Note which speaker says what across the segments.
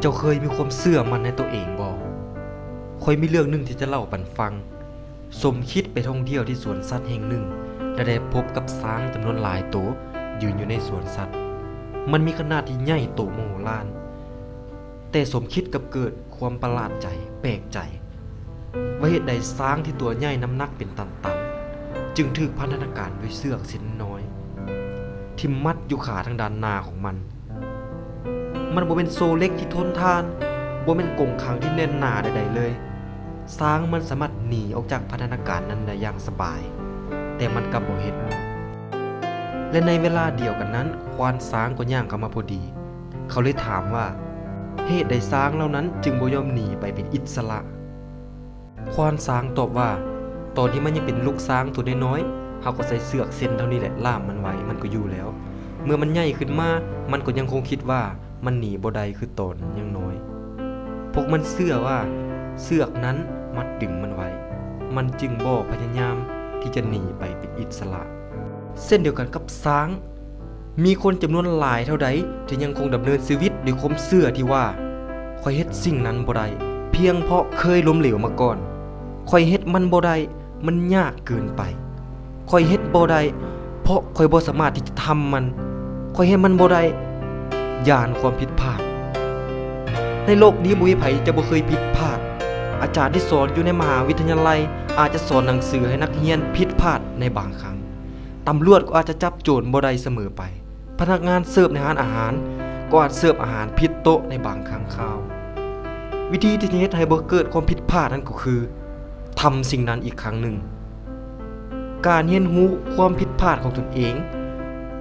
Speaker 1: เจ้าเคยมีความเชื่อมั่นในตัวเองบ่ค่อยมีเรื่องหนึ่งที่จะเล่าปันฟังสมคิดไปท่องเที่ยวที่สวนสัตว์แห่งหนึ่งและได้พบกับช้างจำนวนหลายตัวยืนอยู่ในสวนสัตว์มันมีขนาดที่ใหญ่โตมโหฬารแต่สมคิดกับเกิดความประหลาดใจแปลกใจว่าเหตุใดช้างที่ตัวใหญ่น้ำหนักเป็นตันๆจึงถูกพันธนาการด้วยเสือกเส้นน้อยที่มัดอยู่ขาทางด้านหน้าของมันบ่เป็นโซ่เล็กที่ทนทานบ่เป็นกรงขังที่แน่นหนาใดๆเลยช้างมันสามารถหนีออกจากพันธนาการนั้นได้อย่างสบายแต่มันกลับบ่เฮ็ดและในเวลาเดียวกันนั้นควานช้างก็ย่างเข้ามาพอดีเขาเลยถามว่าเหตุใดช้างเหล่านั้นจึงบ่ยอมหนีไปเป็นอิสระควานช้างตอบว่าตอนที่มันยังเป็นลูกช้างตัวน้อยๆเฮาก็ใส่เสือกเส้นเท่านี้แหละล่ามมันไว้มันก็อยู่แล้วเมื่อมันใหญ่ขึ้นมามันก็ยังคงคิดว่ามันหนีบ่ได้คือตอนยังน้อยพวกมันเชื่อว่าเสือกนั้นมัดดึงมันไว้มันจึงบ่พยายามที่จะหนีไปเป็นอิสระเส้นเดียวกันกับช้างมีคนจำนวนหลายเท่าใดที่ยังคงดำเนินชีวิตด้วยความเชื่อที่ว่าข้อยเฮ็ดสิ่งนั้นบ่ได้เพียงเพราะเคยล้มเหลวมาก่อนข้อยเฮ็ดมันบ่ได้มันยากเกินไปข้อยเฮ็ดบ่ได้เพราะข้อยบ่สามารถที่จะทำมันข้อยเฮ็ดมันบ่ได้ย่านความผิดพลาดในโลกนี้บ่มีไผจะบ่เคยผิดพลาดอาจารย์ที่สอนอยู่ในมหาวิทยาลัยอาจจะสอนหนังสือให้นักเรียนผิดพลาดในบางครั้งตำรวจก็อาจจะจับโจรบ่ได้เสมอไปพนักงานเสิร์ฟในร้านอาหารก็อาจเสิร์ฟอาหารผิดโต๊ะในบางครั้งคราววิธีที่จะเฮ็ดให้บ่เกิดความผิดพลาดนั้นก็คือทำสิ่งนั้นอีกครั้งหนึ่งการเรียนรู้ความผิดพลาดของตนเอง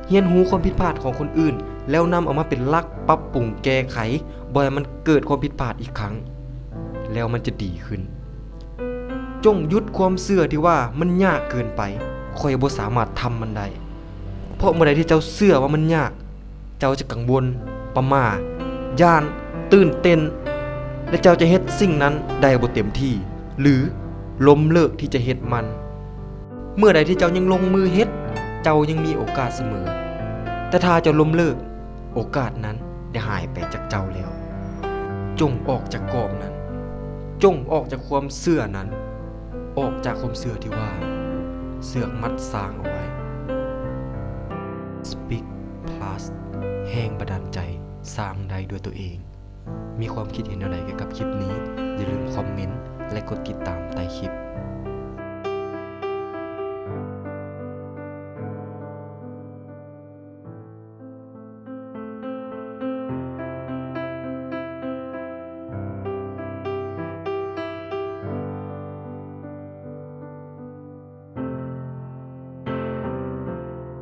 Speaker 1: เรียนรู้ความผิดพลาดของคนอื่นแล้วนำเอามาเป็นหลักปรับปรุงแก้ไขบ่ให้มันเกิดความผิดพลาดอีกครั้งแล้วมันจะดีขึ้นจงหยุดความเชื่อที่ว่ามันยากเกินไปข้อยบ่สามารถทำมันได้เพราะเมื่อใดที่เจ้าเชื่อว่ามันยากเจ้าจะกังวลประหม่าย่านตื่นเต้นและเจ้าจะเฮ็ดสิ่งนั้นได้บ่เต็มที่หรือล้มเลิกที่จะเฮ็ดมันเมื่อใดที่เจ้ายังลงมือเฮ็ดเจ้ายังมีโอกาสเสมอแต่ถ้าเจ้าล้มเลิกโอกาสนั้นได้หายไปจากเจ้าแล้วจงออกจากกรอบนั้นจงออกจากความเชื่อนั้นออกจากความเชื่อที่ว่าเสือกมัดสร้างเอาไว้ Speak Plus แรงบันดาลใจสร้างได้ด้วยตัวเองมีความคิดเห็นอะไรเกี่ยวกับคลิปนี้อย่าลืมคอมเมนต์และกดติดตามใต้คลิป